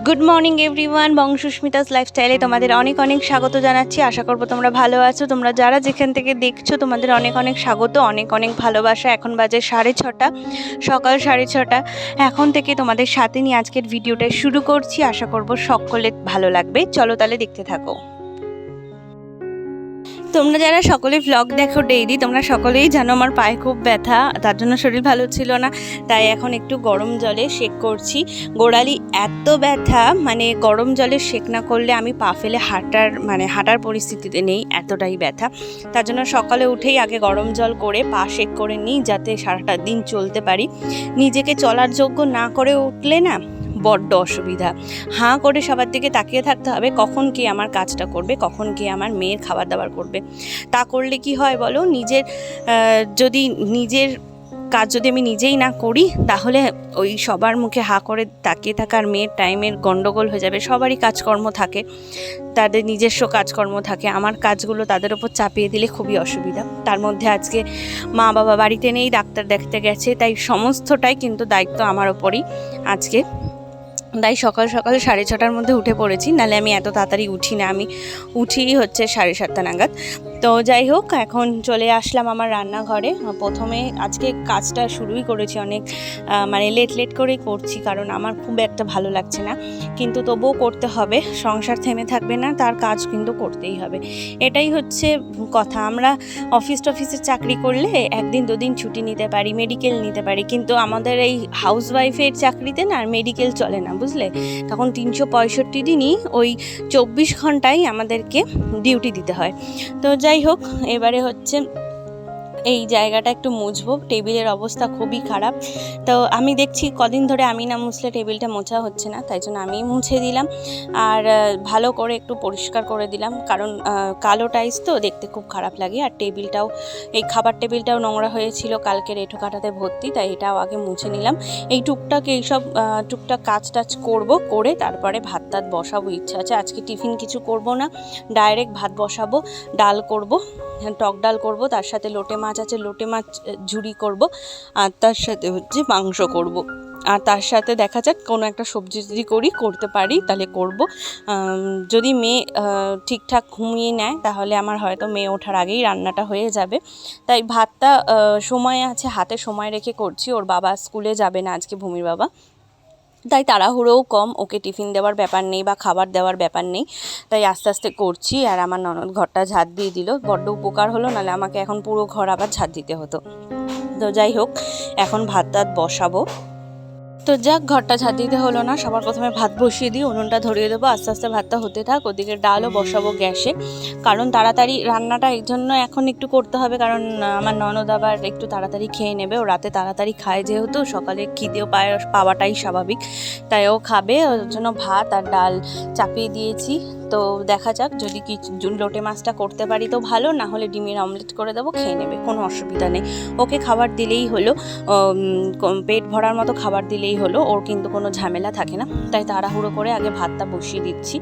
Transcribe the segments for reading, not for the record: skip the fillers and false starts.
Good morning everyone, বংশুস্মিতাস লাইফস্টাইলে তোমাদের অনেক অনেক স্বাগত জানাচ্ছি। আশা করবো তোমরা ভালো আছো। তোমরা যারা যেখান থেকে দেখছো তোমাদের অনেক অনেক স্বাগত, অনেক অনেক ভালোবাসা। এখন বাজে 6:30, সকাল 6:30। এখন থেকে তোমাদের সাথে নিয়ে আজকের ভিডিওটা শুরু করছি। আশা করবো সকলে ভালো লাগবে। চলো তাহলে দেখতে থাকো। তোমরা যারা সকলে ভ্লগ দেখো ডেইলি, তোমরা সকলেই জানো আমার পায়ে খুব ব্যথা, তার জন্য শরীর ভালো ছিল না। তাই এখন একটু গরম জলে সেক করছি। গোড়ালি এত ব্যথা, মানে গরম জলে সেক না করলে আমি পা ফেলে হাঁটার পরিস্থিতিতে নেই, এতটাই ব্যথা। তার জন্য সকালে উঠেই আগে গরম জল করে পা সেক করে নিই, যাতে সারাটা দিন চলতে পারি। নিজেকে চলার যোগ্য না করে উঠলে না বড্ড অসুবিধা। হাঁ করে সবার দিকে তাকিয়ে থাকতে হবে, কখন কে আমার কাজটা করবে, কখন কে আমার মেয়ের খাবার দাবার করবে। তা করলে কি হয় বলো, নিজের কাজ যদি আমি নিজেই না করি, তাহলে ওই সবার মুখে হাঁ করে তাকিয়ে থাকার মেয়ের টাইমের গন্ডগোল হয়ে যাবে। সবারই কাজকর্ম থাকে, তাদের নিজস্ব কাজকর্ম থাকে, আমার কাজগুলো তাদের ওপর চাপিয়ে দিলে খুবই অসুবিধা। তার মধ্যে আজকে মা বাবা বাড়িতে নেই, ডাক্তার দেখতে গেছে, তাই সমস্তটাই কিন্তু দায়িত্ব আমার ওপরই আজকে। তাই সকাল সকাল 6:30টার মধ্যে উঠে পড়েছি, নাহলে আমি এত তাড়াতাড়ি উঠি না। আমি উঠি হচ্ছে 7:30 নাগাদ। তো যাই হোক, এখন চলে আসলাম আমার রান্নাঘরে। প্রথমে আজকে কাজটা শুরুই করেছি অনেক লেট করেই করছি, কারণ আমার খুব একটা ভালো লাগছে না, কিন্তু তবুও করতে হবে। সংসার থেমে থাকবে না, তার কাজ কিন্তু করতেই হবে। এটাই হচ্ছে কথা। আমরা অফিসের চাকরি করলে একদিন দুদিন ছুটি নিতে পারি, মেডিকেল নিতে পারি, কিন্তু আমাদের এই হাউসওয়াইফের চাকরিতে না মেডিকেল চলে না, বুঝলে। তখন 365 দিনই ওই 24 ঘন্টায় আমাদেরকে ডিউটি দিতে হয়। তো যাই হোক, এবারে হচ্ছে এই জায়গাটা একটু মুছবো। টেবিলের অবস্থা খুবই খারাপ। তো আমি দেখছি কদিন ধরে আমি না মুছলে টেবিলটা মোছা হচ্ছে না, তাই জন্য আমি মুছে দিলাম আর ভালো করে একটু পরিষ্কার করে দিলাম, কারণ কালো টাইলস তো দেখতে খুব খারাপ লাগে। আর টেবিলটাও, এই খাবার টেবিলটাও নোংরা হয়েছিল, কালকের এঁঠো কাটাতে ভর্তি, তাই এটাও আগে মুছে নিলাম। এইসব টুকটাক কাজ টাজ করবো, করে তারপরে ভাত টাত বসাবো। ইচ্ছা আছে আজকে টিফিন কিছু করব না, ডাইরেক্ট ভাত বসাবো। ডাল করব, টক ডাল করব, তার সাথে লোটে মাছ আছে, লোটে মাছ ঝুরি করব, আর তার সাথে হচ্ছে মাংস করব। আর তার সাথে দেখা যাক কোনো একটা সবজি যদি করতে পারি তাহলে করব। যদি মেয়ে ঠিকঠাক ঘুমিয়ে নেয়, তাহলে আমার হয়তো মেয়ে ওঠার আগেই রান্নাটা হয়ে যাবে। তাই ভাতটা সময় আছে হাতে, সময় রেখে করছি। ওর বাবা স্কুলে যাবে না আজকে, ভূমির বাবা, তাই তাড়াহুড়োও কম। ওকে টিফিন দেওয়ার ব্যাপার নেই বা খাবার দেওয়ার ব্যাপার নেই, তাই আস্তে আস্তে করছি। আর আমার ননদ ঘরটা ঝাড় দিয়ে দিল, বড্ড উপকার হলো, নাহলে আমাকে এখন পুরো ঘর আবার ঝাড় দিতে হতো। তো যাই হোক, এখন ভাত বসাবো। তো যাক, ঘরটা ঝাড় দিতে হলো না। সবার প্রথমে ভাত বসিয়ে দিই, উনুনটা ধরিয়ে দেবো, আস্তে আস্তে ভাতটা হতে থাক। ওদিকে ডালও বসাবো গ্যাসে, কারণ তাড়াতাড়ি রান্নাটা এই জন্য এখন একটু করতে হবে, কারণ আমার ননদ আবার একটু তাড়াতাড়ি খেয়ে নেবে। ও রাতে তাড়াতাড়ি খায়, যেহেতু সকালে খিদেও পাওয়াটাই স্বাভাবিক, তাই ও খাবে। ওর জন্য ভাত আর ডাল চাপিয়ে দিয়েছি। তো দেখা যাক, যদি লোটে মাছটা করতে পারি তো ভালো, না হলে ডিমের অমলেট করে দেবো, খেয়ে নেবে, কোনো অসুবিধা নেই। ওকে খাবার দিলেই হলো, পেট ভরার মতো খাবার দিলেই হলো, ওর কিন্তু কোনো ঝামেলা থাকে না। তাই তাড়াহুড়ো করে আগে ভাতটা বসিয়ে দিচ্ছি।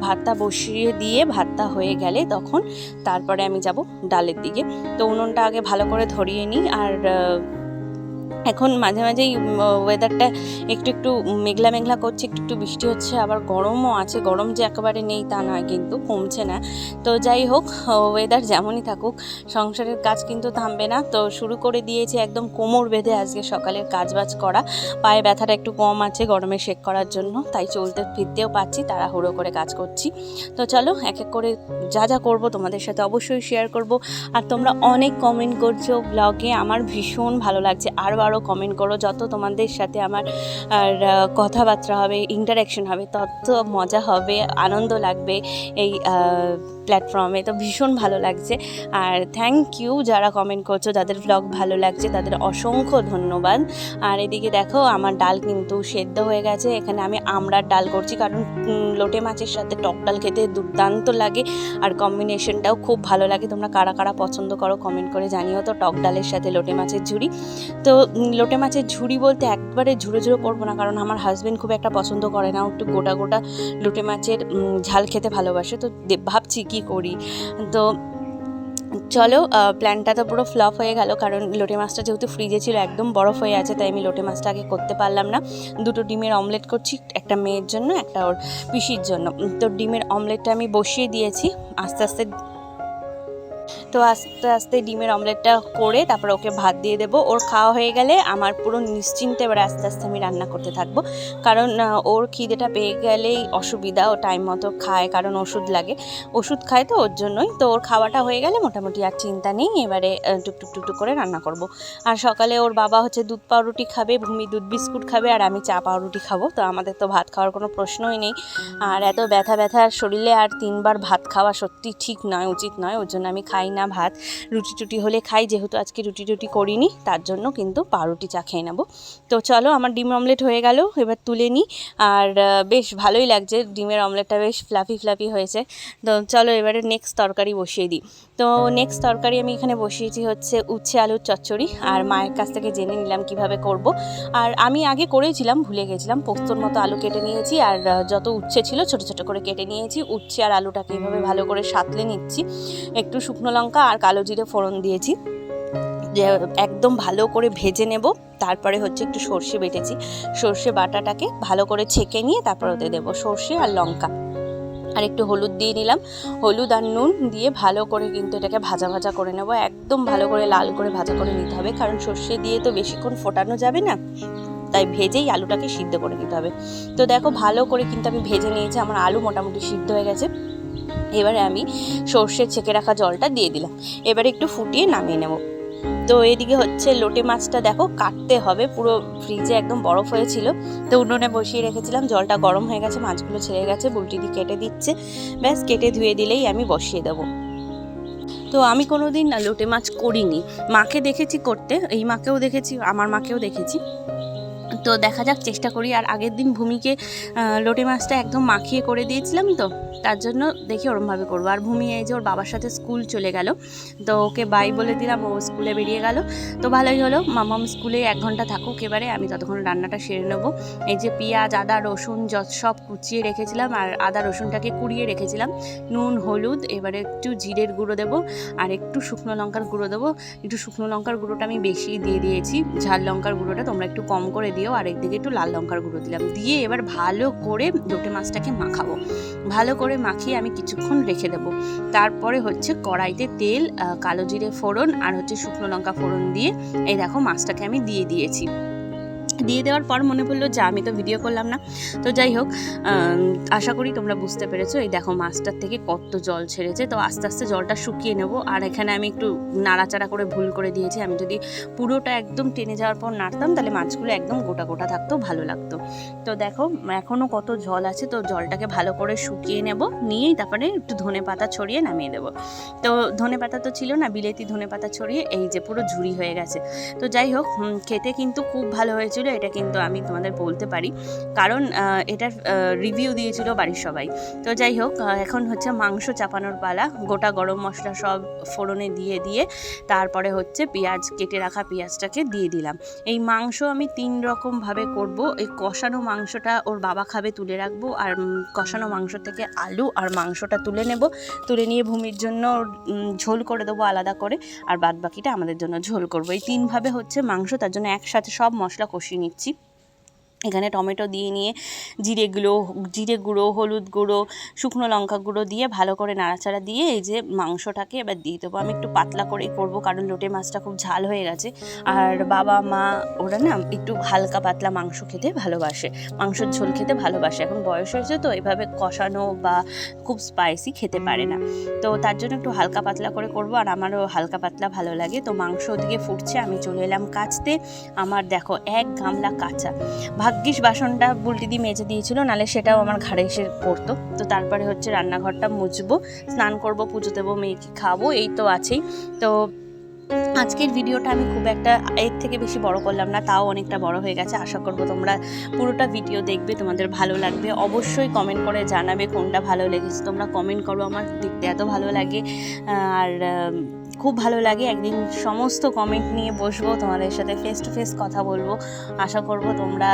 ভাতটা বসিয়ে দিয়ে ভাতটা হয়ে গেলে তখন তারপরে আমি যাব ডালের দিকে। তো উনুনটা আগে ভালো করে ধরিয়ে নিই। আর এখন মাঝে মাঝেই ওয়েদারটা একটু মেঘলা মেঘলা করছে, একটু বৃষ্টি হচ্ছে, আবার গরমও আছে। গরম যে একেবারে নেই তা নয়, কিন্তু কমছে না। তো যাই হোক, ওয়েদার যেমনই থাকুক, সংসারের কাজ কিন্তু থামবে না। তো শুরু করে দিয়েছি একদম কোমর বেঁধে আজকে সকালের কাজবাজ করা। পায়ে ব্যথাটা একটু কম আছে গরমে শেক করার জন্য, তাই চলতে ফিরতেও পারছি, তাড়াহুড়ো করে কাজ করছি। তো চলো, এক এক করে যা করব তোমাদের সাথে অবশ্যই শেয়ার করব। আর তোমরা অনেক কমেন্ট করছো ব্লগে, আমার ভীষণ ভালো লাগছে। আরও কমেন্ট করো, যত তোমাদের সাথে আমার আর কথাবার্তা হবে, ইন্টারাকশন হবে, তত মজা হবে, আনন্দ লাগবে এই প্ল্যাটফর্মে। তো ভীষণ ভালো লাগছে। আর থ্যাংক ইউ যারা কমেন্ট করছো, যাদের ব্লগ ভালো লাগছে তাদের অসংখ্য ধন্যবাদ। আর এদিকে দেখো, আমার ডাল কিন্তু সেদ্ধ হয়ে গেছে। এখানে আমি আমড়ার ডাল করছি, কারণ লোটে মাছের সাথে টক ডাল খেতে দুর্দান্ত লাগে, আর কম্বিনেশনটাও খুব ভালো লাগে। তোমরা কারা কারা পছন্দ করো কমেন্ট করে জানিও তো, টক ডালের সাথে লোটে মাছের ঝুরি। তো লোটে মাছের ঝুরি বলতে একবারে ঝুড়ো করবো না, কারণ আমার হাজব্যান্ড খুব একটা পছন্দ করে না, একটু গোটা লোটে মাছের ঝাল খেতে ভালোবাসে। তো ভাবছি কি করি। তো চলো, প্ল্যানটা তো পুরো ফ্লপ হয়ে গেল, কারণ লোটে মাছটা যেহেতু ফ্রিজে ছিল একদম বরফ হয়ে আছে, তাই আমি লোটে মাছটা আগে করতে পারলাম না। 2টো ডিমের অমলেট করছি, একটা মেয়ের জন্য, একটা ওর পিসির জন্য। তো ডিমের অমলেটটা আমি বসিয়ে দিয়েছি। আস্তে আস্তে ডিমের অমলেটটা করে তারপর ওকে ভাত দিয়ে দেবো। ওর খাওয়া হয়ে গেলে আমার পুরো নিশ্চিন্তে এবার আস্তে আস্তে আমি রান্না করতে থাকবো, কারণ ওর খিদেটা পেয়ে গেলেই অসুবিধা। ও টাইম মতো খায়, কারণ ওষুধ খায়, তো ওর জন্যই। তো ওর খাওয়াটা হয়ে গেলে মোটামুটি আর চিন্তা নেই, এবারে টুকটুক করে রান্না করব। আর সকালে ওর বাবা হচ্ছে দুধ পাউরুটি খাবে, ভূমি দুধ বিস্কুট খাবে, আর আমি চা পাউরুটি খাবো। তো আমাদের তো ভাত খাওয়ার কোনো প্রশ্নই নেই। আর এত ব্যথা শরীরে আর 3বার ভাত খাওয়া সত্যি ঠিক নয়, উচিত নয়। ওর জন্য আমি খাই না ভাত। রুটি হলে খাই, যেহেতু আজকে রুটি করিনি, তার জন্য কিন্তু পাউরুটি চা খেয়ে নেবো। তো চলো, আমার ডিম অমলেট হয়ে গেল, এবার তুলে নিই। আর বেশ ভালোই লাগছে, ডিমের অমলেটটা বেশ ফ্লাফি হয়েছে। তো চলো এবারে নেক্সট তরকারি বসিয়ে দিই। তো নেক্সট তরকারি আমি এখানে বসিয়েছি হচ্ছে উচ্ছে আলুর চচ্চড়ি। আর মায়ের কাছ থেকে জেনে নিলাম কিভাবে করব। আর আমি আগে করেছিলাম, ভুলে গেছিলাম। পোস্তর মতো আলু কেটে নিয়েছি, আর যত উচ্ছে ছিল ছোট করে কেটে নিয়েছি। উচ্ছে আর আলুটাকে এইভাবে ভালো করে সাঁতলে নিচ্ছি। একটু শুকনো লঙ্কা আর কালো জিরে ফোড়ন দিয়েছি, যে একদম ভালো করে ভেজে নেব। তারপরে হচ্ছে একটু সর্ষে বেটেছি, সর্ষে বাটাটাকে ভালো করে ছেঁকে নিয়ে তারপর ওতে দেবো সর্ষে আর লঙ্কা, আর একটু হলুদ দিয়ে নিলাম। হলুদ আর নুন দিয়ে ভালো করে কিন্তু এটাকে ভাজা করে নেব, একদম ভালো করে লাল করে ভাজা করে নিতে হবে, কারণ সর্ষে দিয়ে তো বেশিক্ষণ ফোটানো যাবে না, তাই ভেজেই আলুটাকে সিদ্ধ করে নিতে হবে। তো দেখো ভালো করে কিন্তু আমি ভেজে নিয়েছি, আমার আলু মোটামুটি সিদ্ধ হয়ে গেছে। এবারে আমি সর্ষে ছেঁকে রাখা জলটা দিয়ে দিলাম, এবারে একটু ফুটিয়ে নামিয়ে নেব। তো এদিকে হচ্ছে লোটে মাছটা দেখো কাটতে হবে, পুরো ফ্রিজে একদম বরফ হয়েছিল, তো উনুনে বসিয়ে রেখেছিলাম। জলটা গরম হয়ে গেছে, মাছগুলো ছেড়ে গেছে, বুলটি দিয়ে কেটে দিচ্ছে, ব্যাস কেটে ধুয়ে দিলেই আমি বসিয়ে দেবো। তো আমি কোনো দিন লোটে মাছ করিনি, মাকে দেখেছি করতে, এই মাকেও দেখেছি, আমার মাকেও দেখেছি। তো দেখা যাক, চেষ্টা করি। আর আগের দিন ভূমিকে লোটে মাছটা একদম মাখিয়ে করে দিয়েছিলাম, তো তার জন্য দেখি ওরমভাবে করবো। আর ভূমি এই যে ওর বাবার সাথে স্কুল চলে গেল, তো ওকে বাই বলে দিলাম, ও স্কুলে বেরিয়ে গেল। তো ভালোই হলো, মামাম স্কুলে 1 ঘন্টা থাকুক, এবারে আমি ততক্ষণ রান্নাটা সেরে নেবো। এই যে পেঁয়াজ আদা রসুন সব কুচিয়ে রেখেছিলাম, আর আদা রসুনটাকে কুড়িয়ে রেখেছিলাম। নুন হলুদ, এবারে একটু জিরের গুঁড়ো দেবো, আর একটু শুকনো লঙ্কার গুঁড়ো দেবো। একটু শুকনো লঙ্কার গুঁড়োটা আমি বেশি দিয়ে দিয়েছি, ঝাল লঙ্কার গুঁড়োটা তোমরা একটু কম করে দিও। আর একদিকে একটু লাল লঙ্কার গুঁড়ো দিলাম, দিয়ে এবার ভালো করে লোটে মাছটাকে মাখাবো। ভালো করে মাখিয়ে আমি কিছুক্ষণ রেখে দেবো। তারপরে হচ্ছে কড়াইতে তেল, কালো জিরে ফোড়ন আর হচ্ছে শুকনো লঙ্কা ফোড়ন দিয়ে এই দেখো মাছটাকে আমি দিয়ে দিয়েছি। দিয়ে দেওয়ার পর মনে পড়লো যে আমি তো ভিডিও করলাম না। তো যাই হোক, আশা করি তোমরা বুঝতে পেরেছো। এই দেখো মাছটার থেকে কত জল ছেড়েছে। তো আস্তে আস্তে জলটা শুকিয়ে নেব। আর এখানে আমি একটু নাড়াচাড়া করে ভুল করে দিয়েছি, আমি যদি পুরোটা একদম টেনে যাওয়ার পর নাড়তাম তাহলে মাছগুলো একদম গোটা থাকতো, ভালো লাগতো। তো দেখো এখনও কত জল আছে, তো জলটাকে ভালো করে শুকিয়ে নেব, নিয়েই তারপরে একটু ধনে পাতা ছড়িয়ে নামিয়ে দেবো। তো ধনে পাতা তো ছিল না, বিলেতি ধনে পাতা ছড়িয়ে এই যে পুরো ঝুড়ি হয়ে গেছে। তো যাই হোক, খেতে কিন্তু খুব ভালো হয়েছিল, এটা কিন্তু আমি তোমাদের বলতে পারি, কারণ এটার রিভিউ দিয়েছিল বাড়ির সবাই। তো যাই হোক, এখন হচ্ছে মাংস চাপানোর পালা। গোটা গরম মশলা সব ফোড়নে দিয়ে তারপরে হচ্ছে কেটে রাখা পেঁয়াজটাকে দিয়ে দিলাম। এই মাংস আমি 3 রকমভাবে করব। এই কষানো মাংসটা ওর বাবা খাবে, তুলে রাখবো। আর কষানো মাংস থেকে আলু আর মাংসটা তুলে নেব, তুলে নিয়ে ভূমির জন্য ঝোল করে দেবো আলাদা করে, আর বাদ বাকিটা আমাদের জন্য ঝোল করবো। এই 3ভাবে হচ্ছে মাংস, তার জন্য একসাথে সব মশলা কষিয়ে নিচ্ছি। এখানে টমেটো দিয়ে নিয়ে জিরে গুঁড়ো হলুদ গুঁড়ো শুকনো লঙ্কা গুঁড়ো দিয়ে ভালো করে নাড়াচাড়া দিয়ে এই যে মাংসটাকে এবার দিয়ে দেবো। আমি একটু পাতলা করেই করবো, কারণ লোটে মাছটা খুব ঝাল হয়ে গেছে। আর বাবা মা ওরা না একটু হালকা পাতলা মাংস খেতে ভালোবাসে, মাংসের ঝোল খেতে ভালোবাসে। এখন বয়স হয়েছে তো এভাবে কষানো বা খুব স্পাইসি খেতে পারে না, তো তার জন্য একটু হালকা পাতলা করে করবো। আর আমারও হালকা পাতলা ভালো লাগে। তো মাংস ওদিকে ফুটছে, আমি চলে এলাম কাচতে। আমার দেখো 1 গামলা কাঁচা, ভাগ্যিস বাসনটা বুলটি দিয়ে মেজে দিয়েছিল, নাহলে সেটাও আমার ঘাড়ে এসে পড়তো। তো তারপরে হচ্ছে রান্নাঘরটা মুছবো, স্নান করবো, পুজো দেবো, মেয়েকে খাবো, এই তো আছেই। তো আজকের ভিডিওটা আমি খুব একটা এর থেকে বেশি বড় করলাম না, তাও অনেকটা বড় হয়ে গেছে। আশা করবো তোমরা পুরোটা ভিডিও দেখবে, তোমাদের ভালো লাগবে। অবশ্যই কমেন্ট করে জানাবে কোনটা ভালো লেগেছে, তোমরা কমেন্ট করো, আমার দেখতে এত ভালো লাগে। আর খুব ভালো লাগে। একদিন সমস্ত কমেন্ট নিয়ে বসবো, তোমাদের সাথে ফেস টু ফেস কথা বলবো। আশা করব তোমরা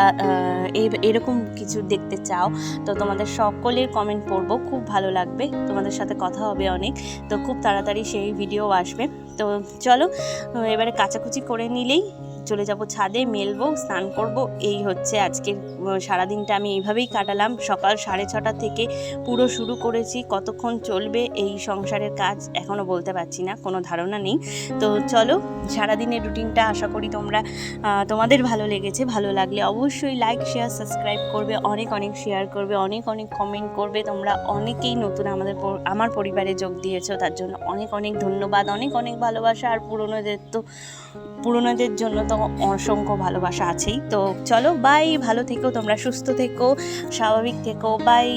এরকম কিছু দেখতে চাও। তো তোমাদের সকলের কমেন্ট পড়বো, খুব ভালো লাগবে, তোমাদের সাথে কথা হবে অনেক। তো খুব তাড়াতাড়ি সেই ভিডিও আসবে। তো চলো এবারে কাচাকুচি করে নিলেই চলে যাব ছাদে, মেলবো, স্নান করব। এই হচ্ছে আজকের সারাদিনটা আমি এইভাবেই কাটালাম। সকাল 6:30 থেকে পুরো শুরু করেছি। কতক্ষণ চলবে এই সংসারের কাজ এখনও বলতে পারছি না, কোনো ধারণা নেই। তো চলো সারাদিনের রুটিনটা আশা করি তোমাদের ভালো লেগেছে। ভালো লাগলে অবশ্যই লাইক, শেয়ার, সাবস্ক্রাইব করবে, অনেক অনেক শেয়ার করবে, অনেক অনেক কমেন্ট করবে। তোমরা অনেকেই নতুন আমার পরিবারে যোগ দিয়েছো, তার জন্য অনেক অনেক ধন্যবাদ, অনেক অনেক ভালোবাসা। আর পুরনোদের জন্য তো অসংখ্য ভালোবাসা আছেই। তো চলো বাই, ভালো থেকো তোমরা, সুস্থ থেকো, স্বাভাবিক থেকো, বাই।